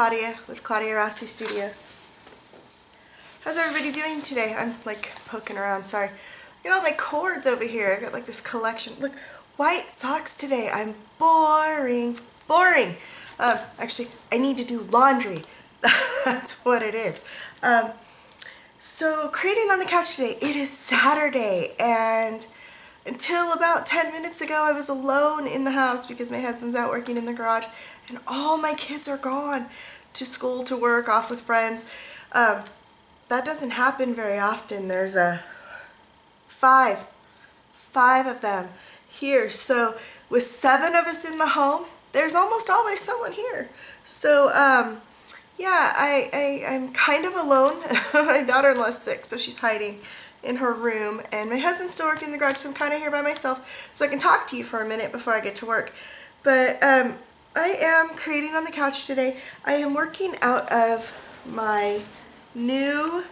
Claudia with Claudia Rossi Studios. How's everybody doing today? I'm like poking around, sorry. Look at all my cords over here. I got like this collection. Look, white socks today. I'm boring. Actually, I need to do laundry. That's what it is. So creating on the couch today, it is Saturday, and until about 10 minutes ago I was alone in the house because my husband's out working in the garage and all my kids are gone to school, to work, off with friends. That doesn't happen very often. There's five of them here. So with 7 of us in the home, there's almost always someone here. So yeah, I'm kind of alone. My daughter-in-law's sick, so she's hiding in her room, and my husband's still working in the garage, so I'm kind of here by myself, so I can talk to you for a minute before I get to work. But I am creating on the couch today. I am working out of my new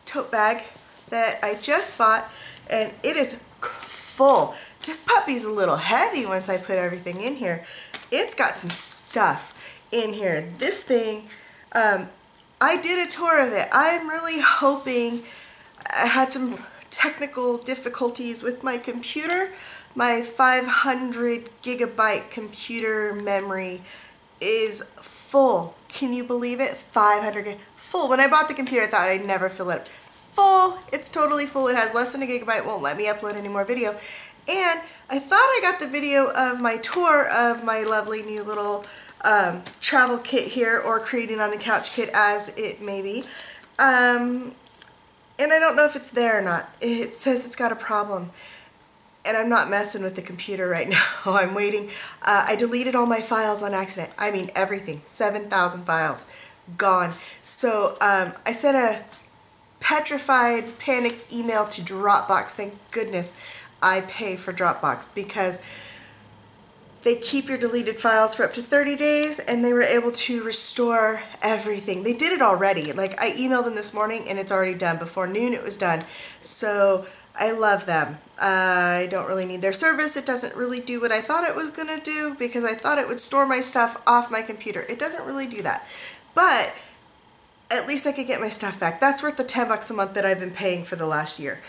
tote bag that I just bought, and it is full. This puppy's a little heavy once I put everything in here. It's got some stuff in here. This thing, I did a tour of it. I'm really hoping. I had some technical difficulties with my computer. My 500 gigabyte computer memory is full. Can you believe it? 500 gig full. When I bought the computer, I thought I'd never fill it up. Full. It's totally full. It has less than a gigabyte. Won't let me upload any more video. And I thought I got the video of my tour of my lovely new little travel kit here, or creating on the couch kit, as it may be. And I don't know if it's there or not. It says it's got a problem. And I'm not messing with the computer right now. I'm waiting. I deleted all my files on accident. I mean everything. 7,000 files. Gone. So I sent a petrified, panicked email to Dropbox. Thank goodness I pay for Dropbox, because they keep your deleted files for up to 30 days, and they were able to restore everything. They did it already. Like, I emailed them this morning, and it's already done. Before noon, it was done. So, I love them. I don't really need their service. It doesn't really do what I thought it was going to do, because I thought it would store my stuff off my computer. It doesn't really do that. But at least I could get my stuff back. That's worth the $10 a month that I've been paying for the last year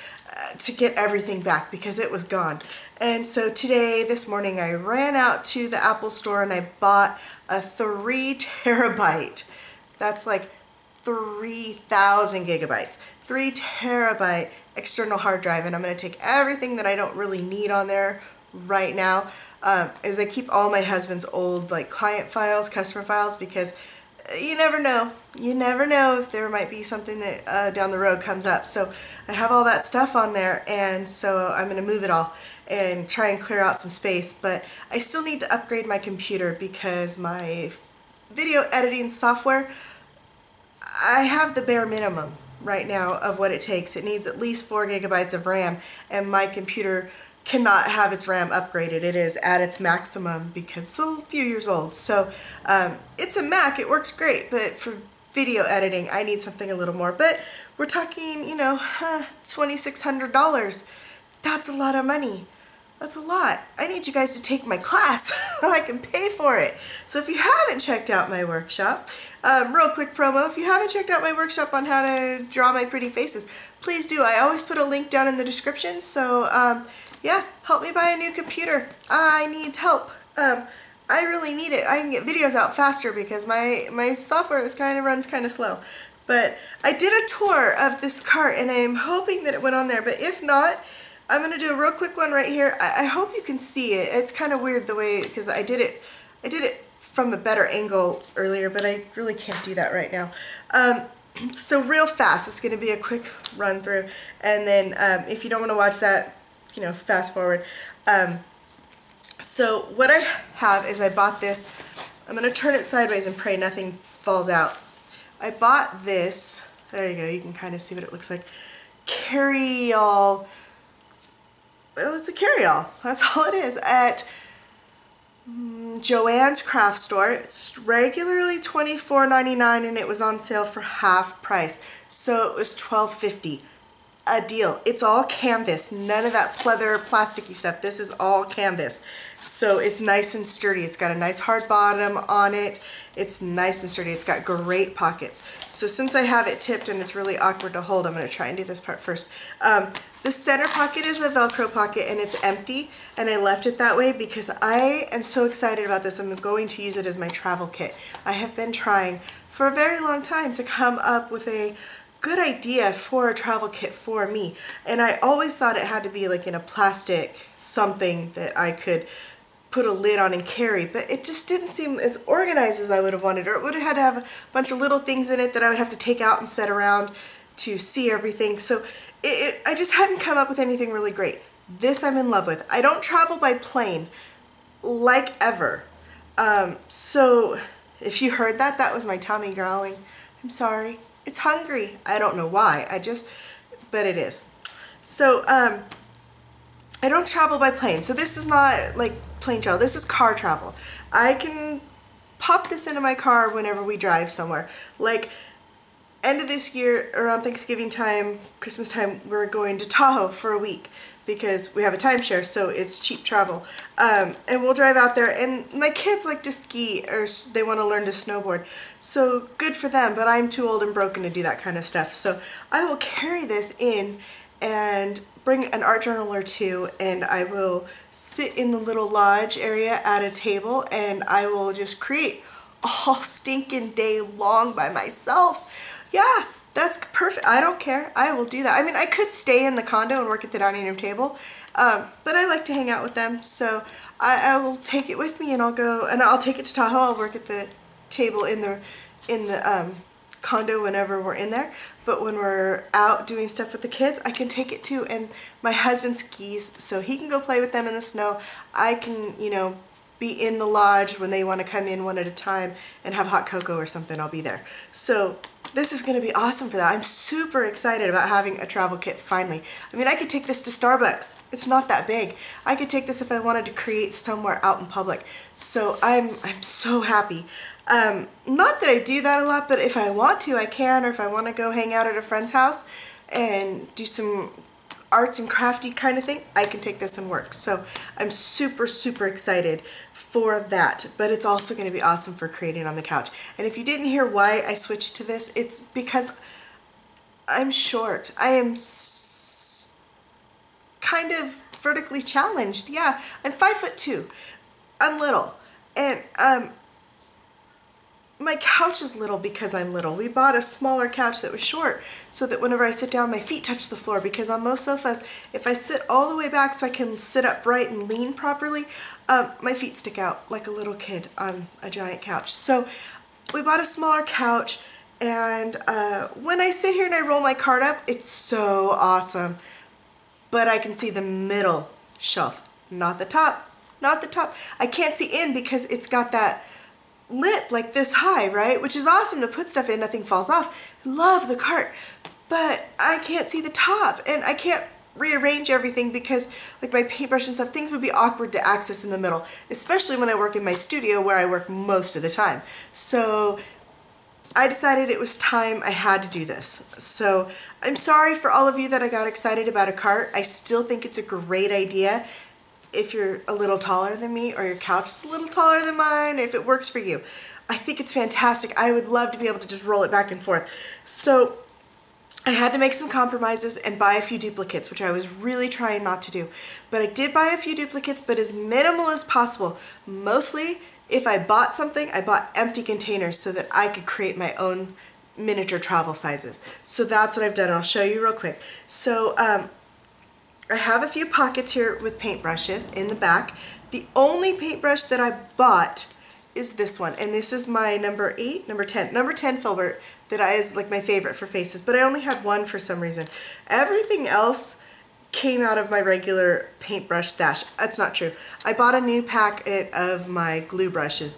to get everything back, because it was gone. And so today, this morning, I ran out to the Apple store and I bought a 3 terabyte. That's like 3,000 gigabytes. 3 terabyte external hard drive, and I'm going to take everything that I don't really need on there right now, as I keep all my husband's old like client files, customer files, because you never know. You never know if there might be something that down the road comes up. So I have all that stuff on there, and so I'm going to move it all and try and clear out some space. But I still need to upgrade my computer, because my video editing software, I have the bare minimum right now of what it takes. It needs at least 4 gigabytes of RAM, and my computer cannot have its RAM upgraded. It is at its maximum because it's a few years old. So it's a Mac, it works great, but for video editing I need something a little more. But we're talking, you know, $2,600. That's a lot of money. That's a lot. I need you guys to take my class so I can pay for it. So if you haven't checked out my workshop, real quick promo, if you haven't checked out my workshop on how to draw my pretty faces, please do. I always put a link down in the description. So yeah, help me buy a new computer. I need help. I really need it. I can get videos out faster because my software runs kind of slow. But I did a tour of this cart, and I'm hoping that it went on there. But if not, I'm going to do a real quick one right here. I hope you can see it. It's kind of weird the way, because I did it from a better angle earlier, but I really can't do that right now. So real fast, it's going to be a quick run through, and then if you don't want to watch that, you know, fast forward. So what I have is I bought this. I'm going to turn it sideways and pray nothing falls out. I bought this. There you go. You can kind of see what it looks like. Carryall. Well, it's a carryall. That's all it is. At Joann's craft store. It's regularly $24.99, and it was on sale for half price. So it was $12.50. a deal. It's all canvas, none of that pleather plasticky stuff. This is all canvas. So it's nice and sturdy. It's got a nice hard bottom on it. It's nice and sturdy. It's got great pockets. So since I have it tipped and it's really awkward to hold, I'm going to try and do this part first. The center pocket is a Velcro pocket and it's empty, and I left it that way because I am so excited about this. I'm going to use it as my travel kit. I have been trying for a very long time to come up with a good idea for a travel kit for me, and I always thought it had to be like in a plastic something that I could put a lid on and carry, but it just didn't seem as organized as I would have wanted, or it would have had to have a bunch of little things in it that I would have to take out and set around to see everything. So I just hadn't come up with anything really great. This I'm in love with. I don't travel by plane like ever. So if you heard that, that was my tummy growling. I'm sorry. It's hungry. I don't know why. But it is. So I don't travel by plane. So this is not like plane travel. This is car travel. I can pop this into my car whenever we drive somewhere. Like end of this year, around Thanksgiving time, Christmas time, we're going to Tahoe for a week because we have a timeshare, so it's cheap travel. And we'll drive out there, and my kids like to ski, or they want to learn to snowboard. So good for them, but I'm too old and broken to do that kind of stuff. So I will carry this in and bring an art journal or two, and I will sit in the little lodge area at a table, and I will just create all stinking day long by myself. Yeah, that's perfect. I don't care. I will do that. I mean, I could stay in the condo and work at the dining room table, but I like to hang out with them, so I will take it with me, and I'll take it to Tahoe. I'll work at the table in the condo whenever we're in there. But when we're out doing stuff with the kids, I can take it too. And my husband skis, so he can go play with them in the snow. I can, be in the lodge when they want to come in one at a time and have hot cocoa or something. I'll be there. So this is going to be awesome for that. I'm super excited about having a travel kit finally. I mean, I could take this to Starbucks. It's not that big. I could take this if I wanted to create somewhere out in public. So I'm so happy. Not that I do that a lot, but if I want to, I can, or if I want to go hang out at a friend's house and do some arts and crafty kind of thing, I can take this and work. So I'm super, super excited for that. But it's also going to be awesome for creating on the couch. And if you didn't hear why I switched to this, it's because I'm short. I am kind of vertically challenged. Yeah, I'm 5'2". I'm little. And my couch is little because I'm little. We bought a smaller couch that was short so that whenever I sit down, my feet touch the floor, because on most sofas, if I sit all the way back so I can sit upright and lean properly, my feet stick out like a little kid on a giant couch. So we bought a smaller couch, and when I sit here and I roll my cart up, it's so awesome. But I can see the middle shelf, not the top, not the top. I can't see in because it's got that lip like this high, right? Which is awesome to put stuff in, nothing falls off. Love the cart, but I can't see the top, and I can't rearrange everything because like my paintbrush and stuff, things would be awkward to access in the middle, especially when I work in my studio where I work most of the time. So I decided it was time I had to do this. So I'm sorry for all of you that I got excited about a cart. I still think it's a great idea if you're a little taller than me, or your couch is a little taller than mine, if it works for you. I think it's fantastic. I would love to be able to just roll it back and forth. So I had to make some compromises and buy a few duplicates, which I was really trying not to do. But I did buy a few duplicates, but as minimal as possible. Mostly, if I bought something, I bought empty containers so that I could create my own miniature travel sizes. So that's what I've done. I'll show you real quick. So I have a few pockets here with paintbrushes in the back. The only paintbrush that I bought is this one, and this is my number 10 filbert that is like my favorite for faces, but I only had one for some reason. Everything else came out of my regular paintbrush stash. That's not true. I bought a new packet of my glue brushes.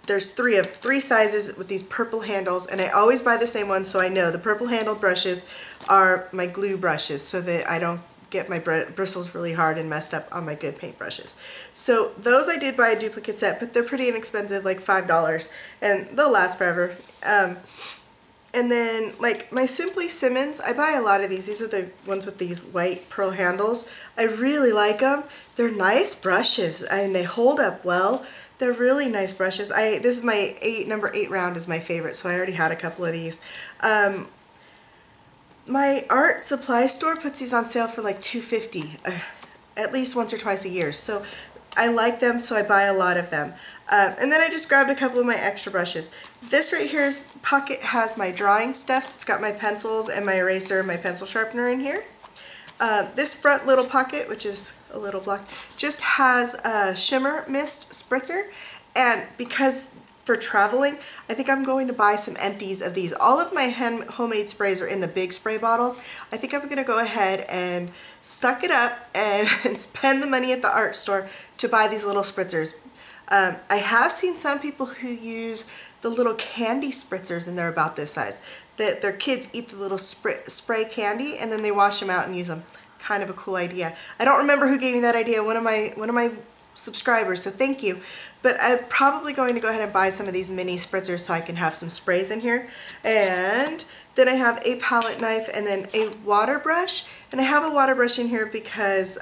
There's three sizes with these purple handles, and I always buy the same one, so I know the purple handled brushes are my glue brushes so that I don't get my bristles really hard and messed up on my good paint brushes. So those I did buy a duplicate set, but they're pretty inexpensive, like $5, and they'll last forever. And then like my Simply Simmons, I buy a lot of these. These are the ones with these white pearl handles. I really like them. They're nice brushes and they hold up well. They're really nice brushes. This is my number 8 round is my favorite, so I already had a couple of these. My art supply store puts these on sale for like $2.50 at least once or twice a year. So I like them, so I buy a lot of them. And then I just grabbed a couple of my extra brushes. This right here's pocket has my drawing stuff. It's got my pencils and my eraser and my pencil sharpener in here. This front little pocket, which is a little black, just has a shimmer mist spritzer. And because for traveling, I think I'm going to buy some empties of these. All of my homemade sprays are in the big spray bottles. I think I'm going to go ahead and suck it up and spend the money at the art store to buy these little spritzers. I have seen some people who use the little candy spritzers and they're about this size. That their kids eat the little spray candy and then they wash them out and use them. Kind of a cool idea. I don't remember who gave me that idea. One of my subscribers, so thank you. But I'm probably going to go ahead and buy some of these mini spritzers so I can have some sprays in here. And then I have a palette knife and then a water brush. And I have a water brush in here because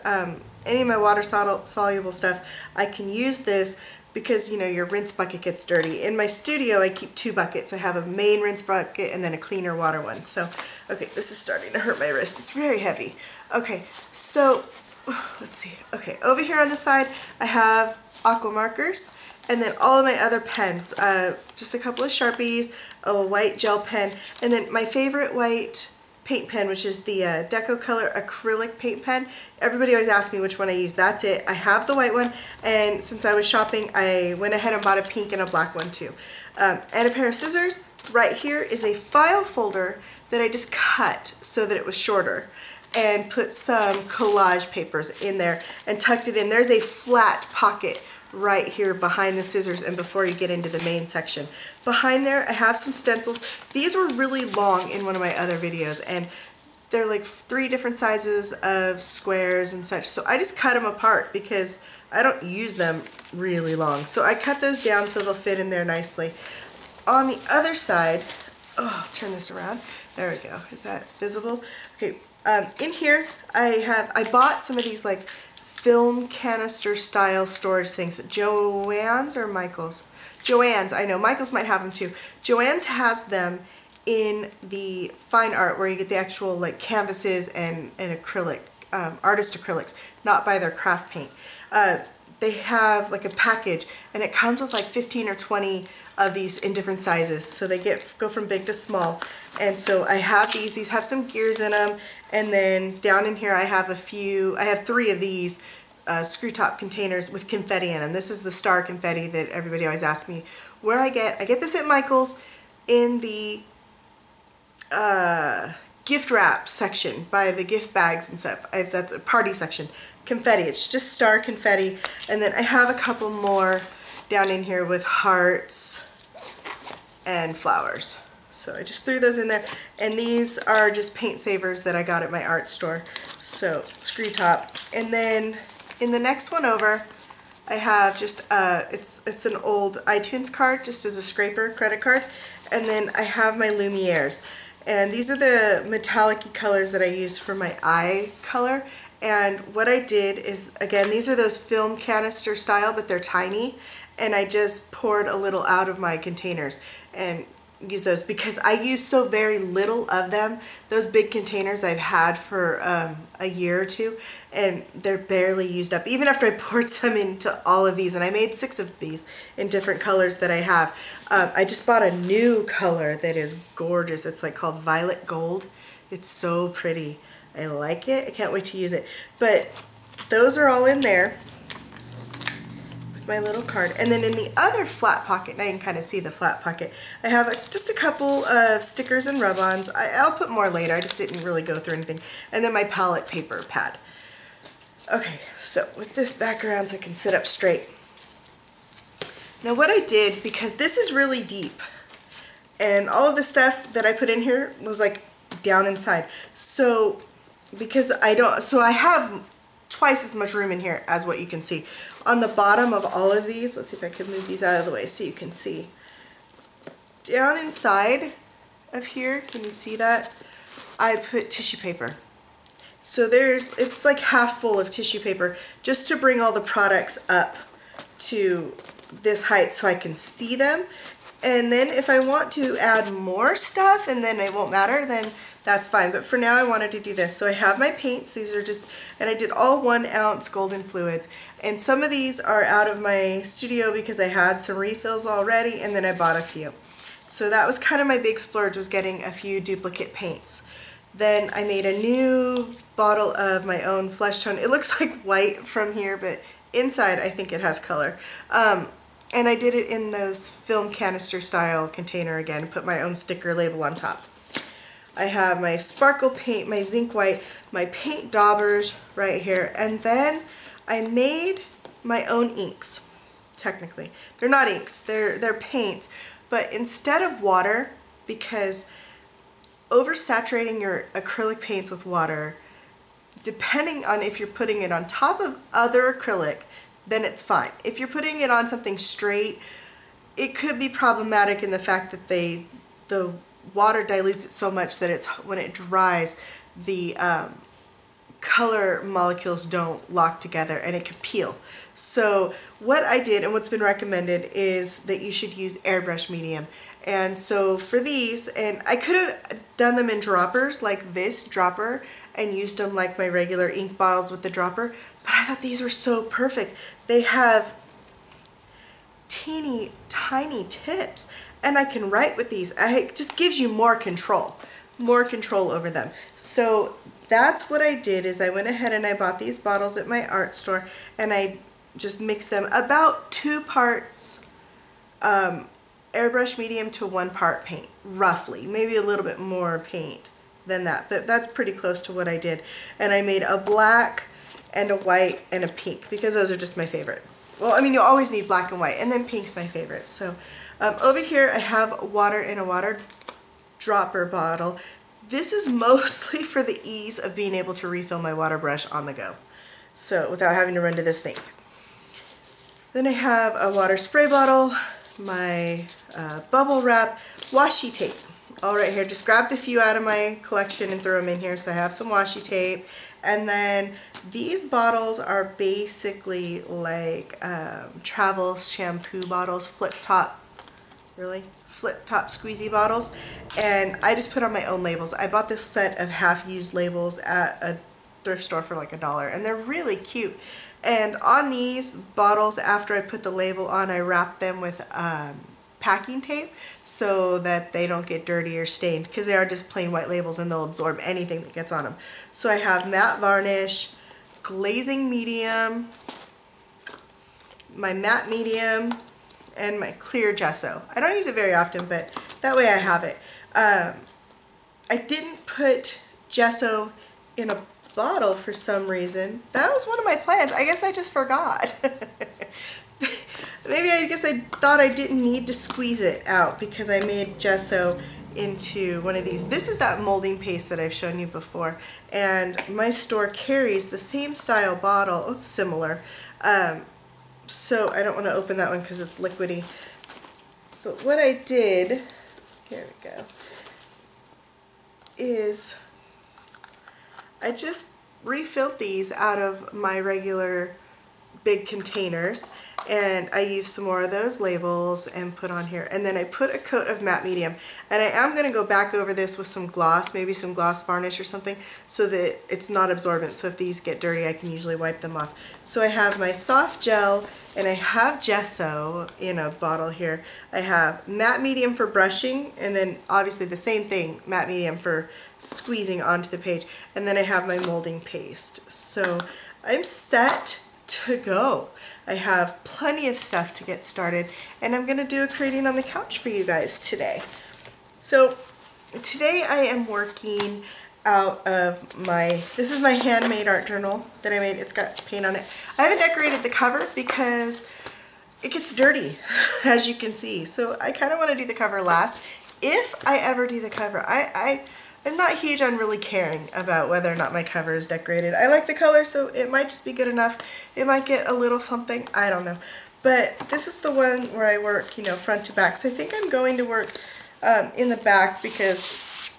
any of my water soluble stuff, I can use this because, you know, your rinse bucket gets dirty. In my studio, I keep 2 buckets. I have a main rinse bucket and then a cleaner water one. So, okay, this is starting to hurt my wrist. It's very heavy. Okay, so let's see. Okay, over here on the side, I have aqua markers and then all of my other pens. Just a couple of Sharpies, a white gel pen, and then my favorite white paint pen, which is the Deco Color acrylic paint pen. Everybody always asks me which one I use. That's it. I have the white one, and since I was shopping, I went ahead and bought a pink and a black one too. And a pair of scissors. Right here is a file folder that I just cut so that it was shorter and put some collage papers in there and tucked it in. There's a flat pocket right here behind the scissors and before you get into the main section. Behind there I have some stencils. These were really long in one of my other videos and they're like 3 different sizes of squares and such, so I just cut them apart because I don't use them really long. So I cut those down so they'll fit in there nicely. On the other side, oh, I'll turn this around. There we go. Is that visible? Okay. In here I bought some of these like film canister style storage things. Joann's or Michael's? Joann's, I know. Michael's might have them too. Joann's has them in the fine art where you get the actual like canvases and acrylic, artist acrylics, not by their craft paint. They have like a package and it comes with like 15 or 20 of these in different sizes. So they go from big to small. And so I have these. These have some gears in them. And then down in here I have 3 of these screw top containers with confetti in them. This is the star confetti that everybody always asks me where I get. I get this at Michael's in the gift wrap section by the gift bags and stuff. That's a party section. Confetti. It's just star confetti. And then I have a couple more down in here with hearts and flowers. So I just threw those in there. And these are just paint savers that I got at my art store. So screw top. And then in the next one over, I have just, it's an old iTunes card, just as a scraper credit card. And then I have my Lumieres. And these are the metallic-y colors that I use for my eye color. And what I did is, again, these are those film canister style, but they're tiny. And I just poured a little out of my containers and use those because I use so very little of them. Those big containers I've had for a year or 2 and they're barely used up even after I poured some into all of these, and I made 6 of these in different colors that I have. I just bought a new color that is gorgeous. It's like called Violet Gold. It's so pretty. I like it. I can't wait to use it. But those are all in there. My little card. And then in the other flat pocket, now you can kind of see the flat pocket, I have just a couple of stickers and rub-ons. I'll put more later, I just didn't really go through anything. And then my palette paper pad. Okay, so with this background so I can sit up straight. Now what I did, because this is really deep, and all of the stuff that I put in here was like down inside. So I have twice as much room in here as what you can see. On the bottom of all of these, let's see if I can move these out of the way so you can see. Down inside, of here, can you see that? I put tissue paper. So it's like half full of tissue paper just to bring all the products up to this height so I can see them. And then if I want to add more stuff and then it won't matter, then that's fine. But for now I wanted to do this. So I have my paints. These are just, and I did all 1 ounce golden fluids. And some of these are out of my studio because I had some refills already and then I bought a few. So that was kind of my big splurge, was getting a few duplicate paints. Then I made a new bottle of my own flesh tone. It looks like white from here, but inside I think it has color. And I did it in those film canister style container again, put my own sticker label on top. I have my sparkle paint, my zinc white, my paint daubers right here, and then I made my own inks, technically. They're not inks, they're paints, but instead of water, because oversaturating your acrylic paints with water, depending on if you're putting it on top of other acrylic, then it's fine. If you're putting it on something straight, it could be problematic in the fact that the water dilutes it so much that when it dries, the color molecules don't lock together and it can peel. So what I did and what's been recommended is that you should use airbrush medium. And so for these, and I could have done them in droppers like this dropper and used them like my regular ink bottles with the dropper, but I thought these were so perfect. They have teeny tiny tips and I can write with these. It just gives you more control over them. So that's what I did, is I went ahead and I bought these bottles at my art store and I just mixed them about 2 parts airbrush medium to 1 part paint, roughly. Maybe a little bit more paint than that, but that's pretty close to what I did. And I made a black and a white and a pink because those are just my favorites. Well, I mean, you always need black and white, and then pink's my favorite. So over here I have water in a water dropper bottle. This is mostly for the ease of being able to refill my water brush on the go, so without having to run to the sink. Then I have a water spray bottle, my bubble wrap, washi tape, all right here. Just grabbed a few out of my collection and threw them in here, so I have some washi tape. And then these bottles are basically like travel shampoo bottles, flip top squeezy bottles, and I just put on my own labels. I bought this set of half-used labels at a thrift store for like $1, and they're really cute. And on these bottles, after I put the label on, I wrap them with packing tape so that they don't get dirty or stained, because they are just plain white labels and they'll absorb anything that gets on them. So I have matte varnish, glazing medium, my matte medium, and my clear gesso. I don't use it very often, but that way I have it. I didn't put gesso in a bottle for some reason. That was one of my plans. I guess I just forgot. Maybe I guess I thought I didn't need to squeeze it out because I made gesso into one of these. This is that molding paste that I've shown you before, and my store carries the same style bottle. It's similar. So I don't want to open that one because it's liquidy. But what I did, here we go, is I just refilled these out of my regular big containers, and I used some more of those labels and put on here. And then I put a coat of matte medium, and I am going to go back over this with some gloss, maybe some gloss varnish or something, so that it's not absorbent. So if these get dirty, I can usually wipe them off. So I have my soft gel, and I have gesso in a bottle here. I have matte medium for brushing, and then obviously the same thing, matte medium for squeezing onto the page. And then I have my molding paste. So I'm set to go. I have plenty of stuff to get started, and I'm going to do a creating on the couch for you guys today. So today I am working out of this is my handmade art journal that I made. It's got paint on it. I haven't decorated the cover because it gets dirty, as you can see. So I kind of want to do the cover last. If I ever do the cover, I'm not huge on really caring about whether or not my cover is decorated. I like the color, so it might just be good enough. It might get a little something, I don't know. But this is the one where I work, you know, front to back. So I think I'm going to work in the back because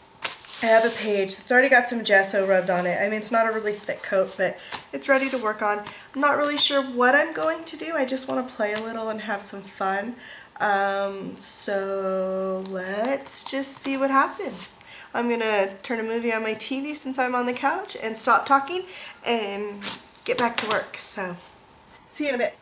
I have a page. It's already got some gesso rubbed on it. I mean, it's not a really thick coat, but it's ready to work on. I'm not really sure what I'm going to do. I just want to play a little and have some fun. So let's just see what happens. I'm gonna turn a movie on my TV since I'm on the couch and stop talking and get back to work. So see you in a bit.